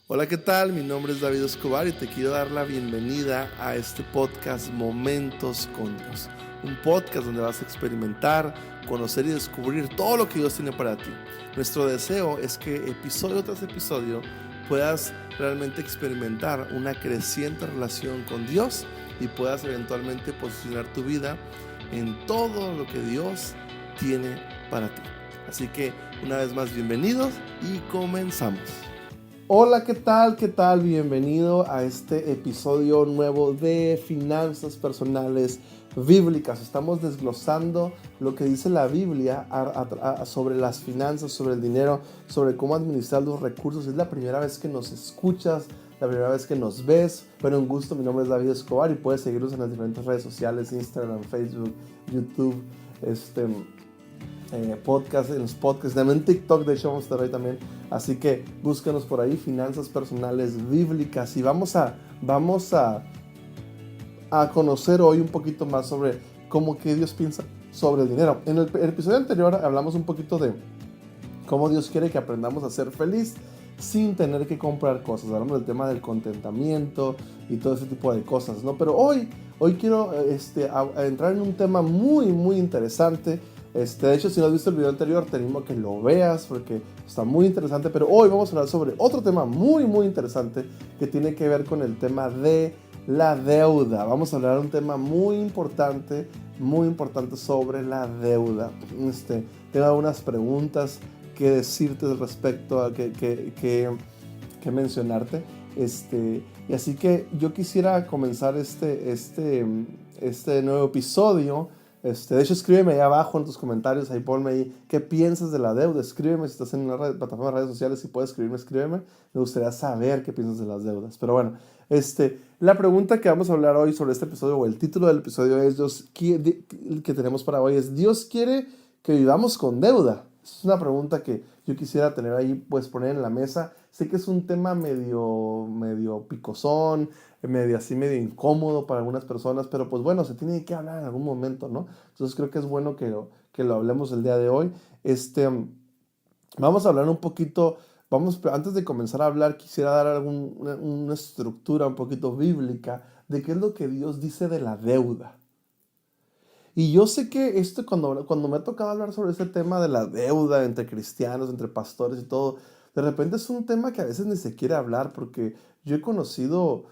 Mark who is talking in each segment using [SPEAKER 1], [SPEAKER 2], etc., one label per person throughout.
[SPEAKER 1] Hola, ¿qué tal? Mi nombre es David Escobar y te quiero dar la bienvenida a este podcast Momentos con Dios. Un podcast donde vas a experimentar, conocer y descubrir todo lo que Dios tiene para ti. Nuestro deseo es que episodio tras episodio puedas realmente experimentar una creciente relación con Dios y puedas eventualmente posicionar tu vida en todo lo que Dios tiene para ti. Así que una vez más, bienvenidos y comenzamos. Hola, ¿qué tal? ¿Qué tal? Bienvenido a este episodio nuevo de Finanzas Personales Bíblicas. Estamos desglosando lo que dice la Biblia sobre las finanzas, sobre el dinero, sobre cómo administrar los recursos. Es la primera vez que nos escuchas, la primera vez que nos ves. Bueno, un gusto, mi nombre es David Escobar y puedes seguirnos en las diferentes redes sociales, Instagram, Facebook, YouTube, podcast, en los podcasts, también en TikTok, de hecho vamos a estar ahí también, así que búscanos por ahí, Finanzas Personales Bíblicas, y vamos a conocer hoy un poquito más sobre cómo que Dios piensa sobre el dinero. En el episodio anterior hablamos un poquito de cómo Dios quiere que aprendamos a ser feliz sin tener que comprar cosas. Hablamos del tema del contentamiento y todo ese tipo de cosas, ¿no? Pero hoy quiero entrar en un tema muy interesante. De hecho, si no has visto el video anterior, te animo a que lo veas porque está muy interesante. Pero hoy vamos a hablar sobre otro tema muy interesante que tiene que ver con el tema de la deuda. Vamos a hablar de un tema muy importante sobre la deuda. Tengo algunas preguntas que decirte respecto a que mencionarte. Y así que yo quisiera comenzar este nuevo episodio. De hecho, escríbeme ahí abajo en tus comentarios, ahí ponme ahí qué piensas de la deuda. Escríbeme si estás en una plataforma de redes sociales, si puedes escríbeme. Me gustaría saber qué piensas de las deudas. Pero bueno, la pregunta que vamos a hablar hoy sobre este episodio, o el título del episodio es que tenemos para hoy es: ¿Dios quiere que vivamos con deuda? Es una pregunta que yo quisiera tener ahí, pues poner en la mesa. Sé que es un tema medio picosón, medio incómodo para algunas personas, pero pues bueno, se tiene que hablar en algún momento, ¿no? Entonces creo que es bueno que lo hablemos el día de hoy. Vamos a hablar un poquito, antes de comenzar a hablar, quisiera dar una estructura un poquito bíblica de qué es lo que Dios dice de la deuda. Y yo sé que cuando me ha tocado hablar sobre este tema de la deuda entre cristianos, entre pastores y todo, de repente es un tema que a veces ni se quiere hablar, porque yo he conocido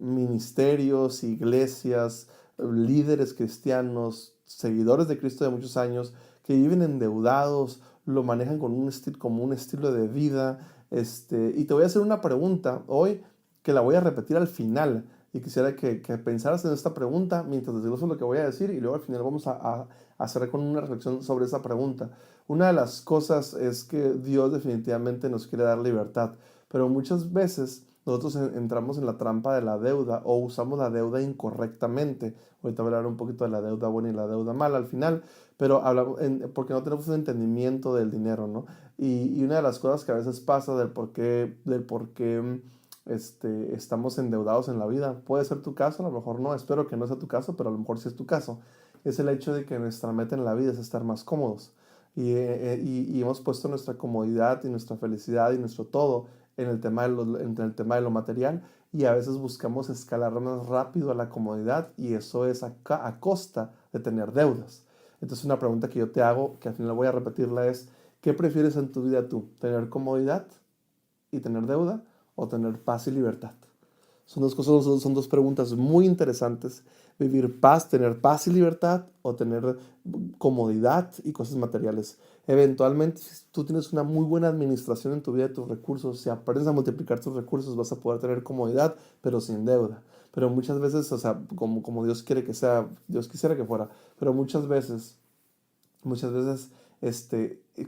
[SPEAKER 1] ministerios, iglesias, líderes cristianos, seguidores de Cristo de muchos años, que viven endeudados, lo manejan como un estilo de vida. Y te voy a hacer una pregunta hoy que la voy a repetir al final. Y quisiera que pensaras en esta pregunta mientras desgloso lo que voy a decir, y luego al final vamos a cerrar con una reflexión sobre esa pregunta. Una de las cosas es que Dios definitivamente nos quiere dar libertad, pero muchas veces nosotros entramos en la trampa de la deuda o usamos la deuda incorrectamente. Ahorita voy a hablar un poquito de la deuda buena y la deuda mala al final, pero porque no tenemos un entendimiento del dinero, ¿no? Y una de las cosas que a veces pasa del por qué estamos endeudados en la vida. Puede ser tu caso, a lo mejor no, espero que no sea tu caso, pero a lo mejor sí es tu caso. Es el hecho de que nuestra meta en la vida es estar más cómodos. Y hemos puesto nuestra comodidad y nuestra felicidad y nuestro todo en el tema de lo material, y a veces buscamos escalar más rápido a la comodidad, y eso es a costa de tener deudas. Entonces una pregunta que yo te hago, que al final voy a repetirla, es: ¿qué prefieres en tu vida tú? ¿Tener comodidad y tener deuda, o tener paz y libertad? Son dos preguntas muy interesantes. Vivir paz, tener paz y libertad, o tener comodidad y cosas materiales. Eventualmente, si tú tienes una muy buena administración en tu vida de tus recursos, si aprendes a multiplicar tus recursos, vas a poder tener comodidad, pero sin deuda. Pero muchas veces, o sea, como Dios quiere que sea, Dios quisiera que fuera, pero muchas veces,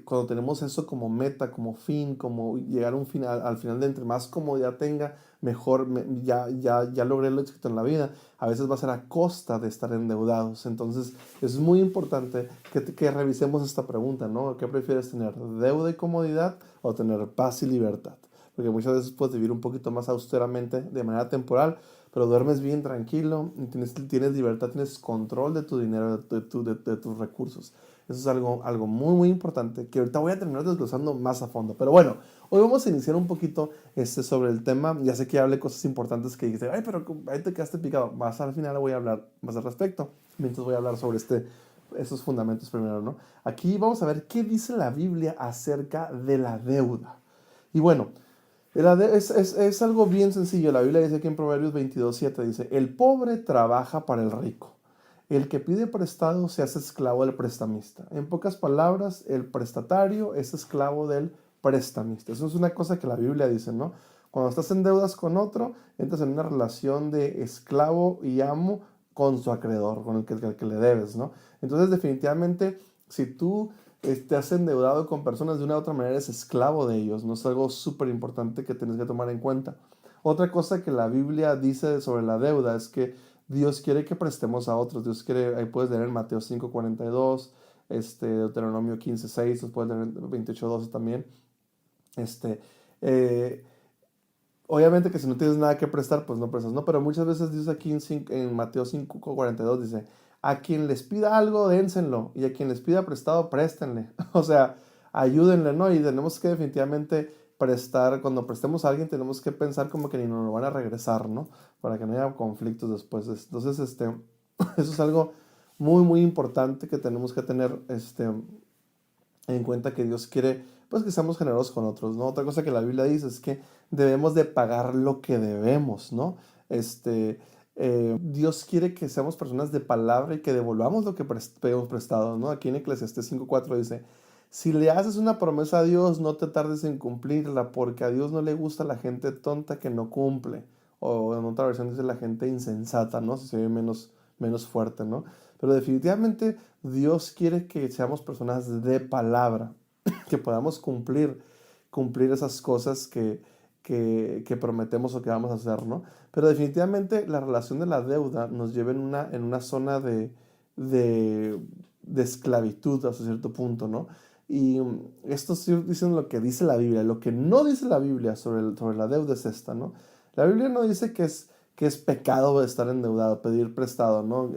[SPEAKER 1] cuando tenemos eso como meta, como fin, como llegar a un final, al final, de entre más comodidad tenga, mejor, ya logré el éxito en la vida. A veces va a ser a costa de estar endeudados. Entonces es muy importante que revisemos esta pregunta, ¿no? ¿Qué prefieres tener, deuda y comodidad, o tener paz y libertad? Porque muchas veces puedes vivir un poquito más austeramente de manera temporal, pero duermes bien tranquilo, tienes libertad, tienes control de tu dinero, de tus recursos. Eso es algo muy, muy importante que ahorita voy a terminar desglosando más a fondo. Pero bueno, hoy vamos a iniciar un poquito sobre el tema. Ya sé que hablé cosas importantes que dijiste, ay, pero ahí te quedaste picado. Más al final voy a hablar más al respecto. Mientras voy a hablar sobre esos fundamentos primero, ¿no? Aquí vamos a ver qué dice la Biblia acerca de la deuda. Y bueno, es algo bien sencillo. La Biblia dice que en Proverbios 22:7 dice, el pobre trabaja para el rico. El que pide prestado se hace esclavo del prestamista. En pocas palabras, el prestatario es esclavo del prestamista. Eso es una cosa que la Biblia dice, ¿no? Cuando estás en deudas con otro, entras en una relación de esclavo y amo con su acreedor, con el que le debes, ¿no? Entonces, definitivamente, si tú te has endeudado con personas de una u otra manera, eres esclavo de ellos, ¿no? Es algo súper importante que tienes que tomar en cuenta. Otra cosa que la Biblia dice sobre la deuda es que Dios quiere que prestemos a otros. Dios quiere, ahí puedes leer en Mateo 5:42, Deuteronomio 15:6, puedes leer en 28:12 también. Este, eh, Obviamente que si no tienes nada que prestar, pues no prestas, ¿no? Pero muchas veces dice aquí en Mateo 5:42, dice, a quien les pida algo, dénselo, y a quien les pida prestado, préstenle. O sea, ayúdenle, ¿no? Y tenemos que definitivamente prestar, cuando prestemos a alguien, tenemos que pensar como que ni nos lo van a regresar, ¿no? Para que no haya conflictos después. Entonces, eso es algo muy, muy importante que tenemos que tener, en cuenta que Dios quiere, pues que seamos generosos con otros, ¿no? Otra cosa que la Biblia dice es que debemos de pagar lo que debemos, ¿no? Dios quiere que seamos personas de palabra y que devolvamos lo que pedimos prestado, ¿no? Aquí en Eclesiastés 5:4 dice, si le haces una promesa a Dios, no te tardes en cumplirla, porque a Dios no le gusta la gente tonta que no cumple. O en otra versión dice la gente insensata, ¿no? Si se ve menos fuerte, ¿no? Pero definitivamente Dios quiere que seamos personas de palabra, que podamos cumplir esas cosas que prometemos o que vamos a hacer, ¿no? Pero definitivamente la relación de la deuda nos lleva en una zona de, de esclavitud hasta cierto punto, ¿no? Y esto estoy diciendo lo que dice la Biblia. Lo que no dice la Biblia sobre la deuda es esta, ¿no? La Biblia no dice que es pecado estar endeudado, pedir prestado, ¿no?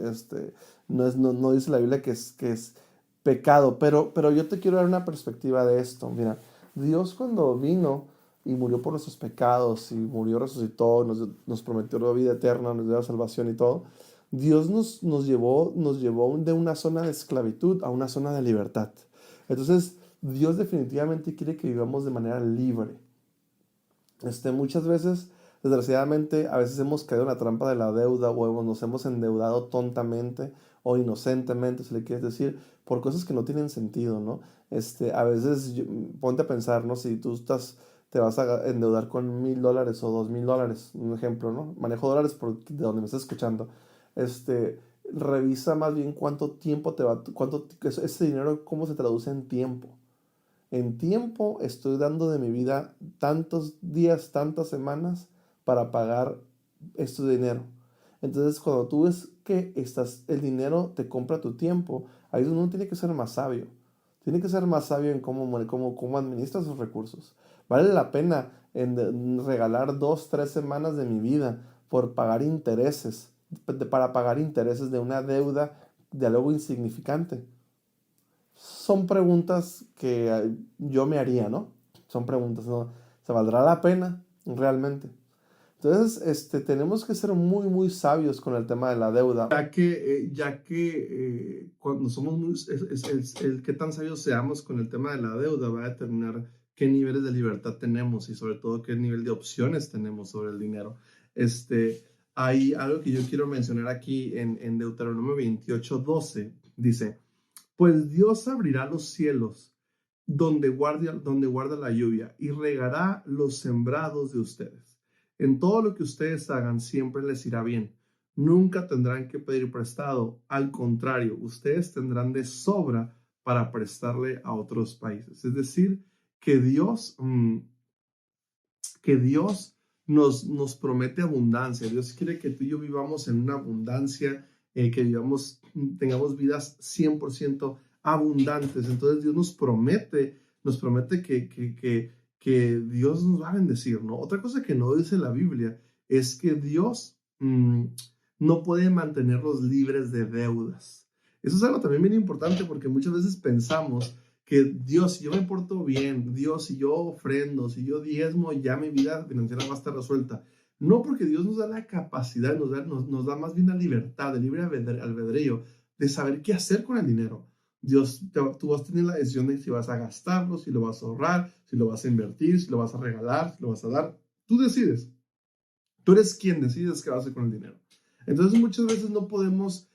[SPEAKER 1] No dice la Biblia que es pecado, pero yo te quiero dar una perspectiva de esto. Mira, Dios cuando vino y murió por nuestros pecados y murió, resucitó, nos prometió la vida eterna, nos dio la salvación y todo, Dios nos llevó de una zona de esclavitud a una zona de libertad. Entonces, Dios definitivamente quiere que vivamos de manera libre. Muchas veces, desgraciadamente, a veces hemos caído en la trampa de la deuda o nos hemos endeudado tontamente o inocentemente, si le quieres decir, por cosas que no tienen sentido, ¿no? A veces, ponte a pensar, ¿no? Si tú te vas a endeudar con $1,000 o $2,000, un ejemplo, ¿no? Manejo dólares de donde me estás escuchando. Revisa más bien cuánto tiempo ese dinero, cómo se traduce en tiempo. En tiempo estoy dando de mi vida tantos días, tantas semanas para pagar este dinero. Entonces, cuando tú ves que el dinero te compra tu tiempo, ahí es donde uno tiene que ser más sabio. Tiene que ser más sabio en cómo administra sus recursos. Vale la pena en regalar 2, 3 semanas de mi vida por pagar intereses, para pagar intereses de una deuda de algo insignificante. Son preguntas que yo me haría, ¿no? Son preguntas, ¿no? ¿Se valdrá la pena realmente? Entonces, tenemos que ser muy, muy sabios con el tema de la deuda. Ya que cuando somos el qué tan sabios seamos con el tema de la deuda va a determinar qué niveles de libertad tenemos y sobre todo qué nivel de opciones tenemos sobre el dinero. Hay algo que yo quiero mencionar aquí en Deuteronomio 28:12. Dice, pues Dios abrirá los cielos donde guarda la lluvia y regará los sembrados de ustedes. En todo lo que ustedes hagan siempre les irá bien. Nunca tendrán que pedir prestado. Al contrario, ustedes tendrán de sobra para prestarle a otros países. Es decir, que Dios nos promete abundancia. Dios quiere que tú y yo vivamos en una abundancia, que tengamos vidas 100% abundantes. Entonces Dios nos promete que Dios nos va a bendecir, ¿no? Otra cosa que no dice la Biblia es que Dios no puede mantenerlos libres de deudas. Eso es algo también bien importante porque muchas veces pensamos que Dios, si yo me porto bien, Dios, si yo ofrendo, si yo diezmo, ya mi vida financiera va a estar resuelta. No, porque Dios nos da la capacidad, nos da más bien la libertad, el libre albedrío de saber qué hacer con el dinero. Tú vas a tener la decisión de si vas a gastarlo, si lo vas a ahorrar, si lo vas a invertir, si lo vas a regalar, si lo vas a dar. Tú decides. Tú eres quien decides qué va a hacer con el dinero. Entonces muchas veces no podemos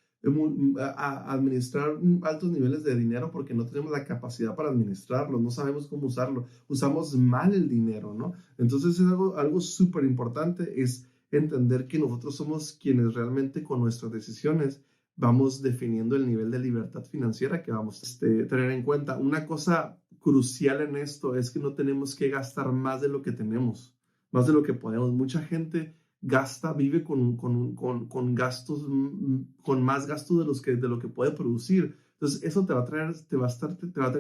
[SPEAKER 1] administrar altos niveles de dinero porque no tenemos la capacidad para administrarlo, no sabemos cómo usarlo, usamos mal el dinero, ¿no? Entonces es algo súper importante, es entender que nosotros somos quienes realmente con nuestras decisiones vamos definiendo el nivel de libertad financiera que vamos a tener en cuenta. Una cosa crucial en esto es que no tenemos que gastar más de lo que tenemos, más de lo que podemos. Mucha gente vive con gastos, con más gastos de lo que puede producir. Entonces, eso te va a traer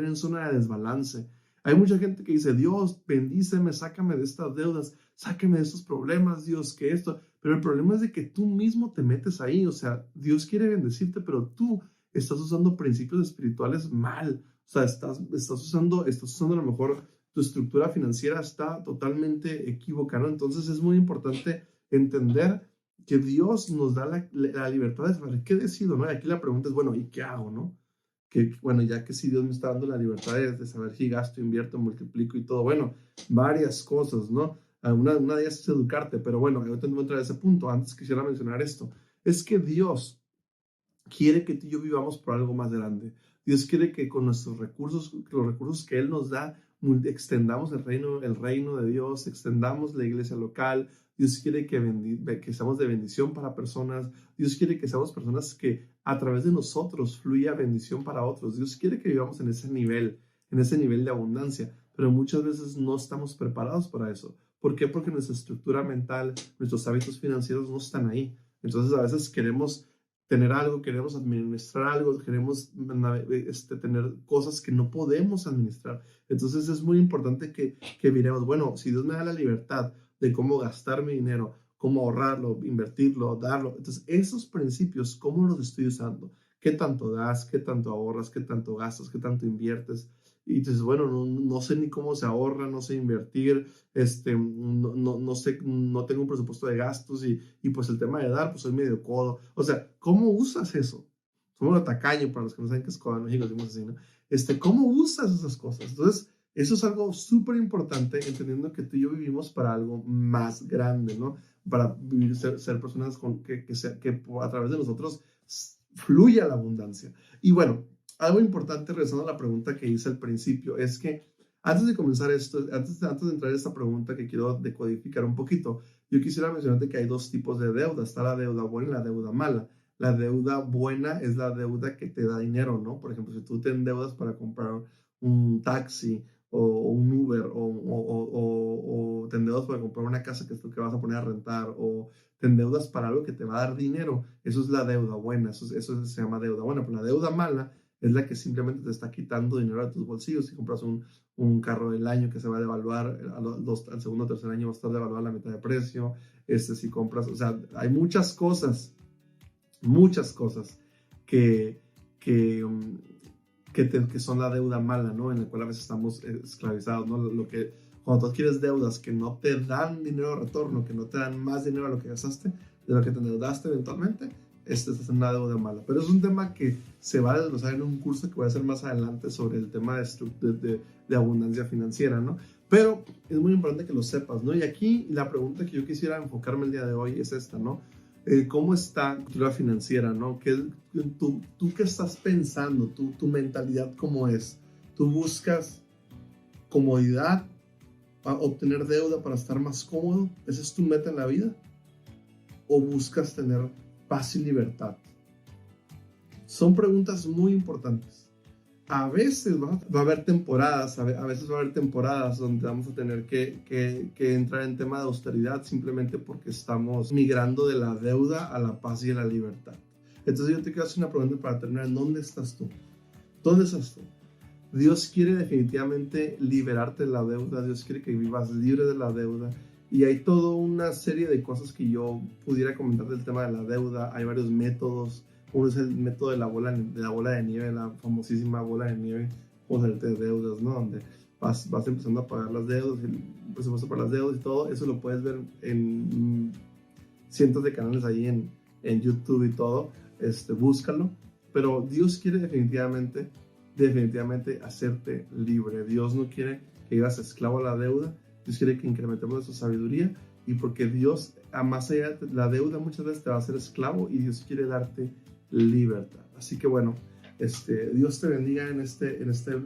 [SPEAKER 1] en zona de desbalance. Hay mucha gente que dice, Dios, bendíceme, sácame de estas deudas, sácame de estos problemas, Dios, que esto. Pero el problema es de que tú mismo te metes ahí. O sea, Dios quiere bendecirte, pero tú estás usando principios espirituales mal. O sea, estás usando a lo mejor tu estructura financiera está totalmente equivocada. Entonces, es muy importante entender que Dios nos da la libertad de saber qué decido, ¿no? Y aquí la pregunta es, bueno, ¿y qué hago, no? Que, bueno, ya que si Dios me está dando la libertad de saber si gasto, invierto, multiplico y todo, bueno, varias cosas, ¿no? Una de ellas es educarte, pero bueno, yo tengo que entrar a ese punto. Antes quisiera mencionar esto. Es que Dios quiere que tú y yo vivamos por algo más grande. Dios quiere que con nuestros recursos, los recursos que Él nos da, extendamos el reino de Dios, extendamos la iglesia local. Dios quiere que seamos de bendición para personas. Dios quiere que seamos personas que a través de nosotros fluya bendición para otros. Dios quiere que vivamos en ese nivel de abundancia, pero muchas veces no estamos preparados para eso. ¿Por qué? Porque nuestra estructura mental, nuestros hábitos financieros no están ahí. Entonces a veces queremos tener algo, queremos administrar algo, queremos tener cosas que no podemos administrar. Entonces es muy importante que miremos, bueno, si Dios me da la libertad de cómo gastar mi dinero, cómo ahorrarlo, invertirlo, darlo, entonces esos principios, ¿cómo los estoy usando? ¿Qué tanto das? ¿Qué tanto ahorras? ¿Qué tanto gastas? ¿Qué tanto inviertes? Y dices, bueno, no sé ni cómo se ahorra, no sé invertir, no sé, no tengo un presupuesto de gastos y pues el tema de dar, pues soy medio codo. O sea, ¿cómo usas eso? Somos lo tacaño, para los que no saben qué es codo, en México decimos así, ¿no? ¿Cómo usas esas cosas? Entonces, eso es algo súper importante, entendiendo que tú y yo vivimos para algo más grande, ¿no? Para vivir, ser personas que a través de nosotros fluya la abundancia. Y bueno, algo importante, regresando a la pregunta que hice al principio, es que antes de comenzar esto, antes de entrar a esta pregunta que quiero decodificar un poquito, yo quisiera mencionarte que hay dos tipos de deuda. Está la deuda buena y la deuda mala. La deuda buena es la deuda que te da dinero, ¿no? Por ejemplo, si tú te endeudas para comprar un taxi o un Uber o te endeudas para comprar una casa que es lo que vas a poner a rentar o te endeudas para algo que te va a dar dinero, eso es la deuda buena, eso se llama deuda buena. Pero la deuda mala es la que simplemente te está quitando dinero de tus bolsillos. Si compras un carro del año que se va a devaluar, al segundo o tercer año va a estar devaluado a la mitad de precio. Si compras, o sea, hay muchas cosas que, que, um, que son la deuda mala, ¿no? En la cual a veces estamos esclavizados, ¿no? Cuando tú adquieres deudas que no te dan dinero de retorno, que no te dan más dinero a lo que gastaste, de lo que te endeudaste eventualmente, es una deuda mala. Pero es un tema que se va a desglosar en un curso que voy a hacer más adelante sobre el tema de abundancia financiera, ¿no? Pero es muy importante que lo sepas, ¿no? Y aquí la pregunta que yo quisiera enfocarme el día de hoy es esta, ¿no? ¿Cómo está tu cultura financiera, ¿no? ¿Tú qué estás pensando? ¿Tu mentalidad cómo es? ¿Tú buscas comodidad, a obtener deuda para estar más cómodo? ¿Esa es tu meta en la vida? ¿O buscas tener paz y libertad? Son preguntas muy importantes. A veces va a haber temporadas, a veces va a haber temporadas donde vamos a tener que entrar en tema de austeridad simplemente porque estamos migrando de la deuda a la paz y a la libertad. Entonces yo te quiero hacer una pregunta para terminar. ¿Dónde estás tú? ¿Dónde estás tú? Dios quiere definitivamente liberarte de la deuda. Dios quiere que vivas libre de la deuda. Y hay toda una serie de cosas que yo pudiera comentar del tema de la deuda. Hay varios métodos Uno es el método de la bola de nieve, la famosísima bola de nieve, o salirte de deudas, ¿no? Donde vas empezando a pagar las deudas, el presupuesto para las deudas y todo. Eso lo puedes ver en cientos de canales ahí en YouTube y todo. Búscalo. Pero Dios quiere definitivamente hacerte libre. Dios no quiere que vivas esclavo a la deuda. Dios quiere que incrementemos nuestra sabiduría, y porque Dios, a más allá de la deuda, muchas veces te va a hacer esclavo, y Dios quiere darte libertad. Así que bueno, Dios te bendiga en este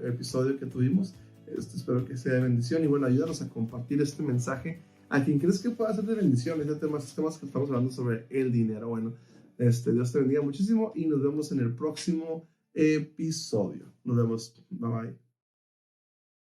[SPEAKER 1] episodio que tuvimos. Espero que sea de bendición, y bueno, ayúdanos a compartir este mensaje a quien crees que pueda ser de bendición. Estos temas que estamos hablando sobre el dinero. Bueno, Dios te bendiga muchísimo, y nos vemos en el próximo episodio. Nos vemos. Bye bye.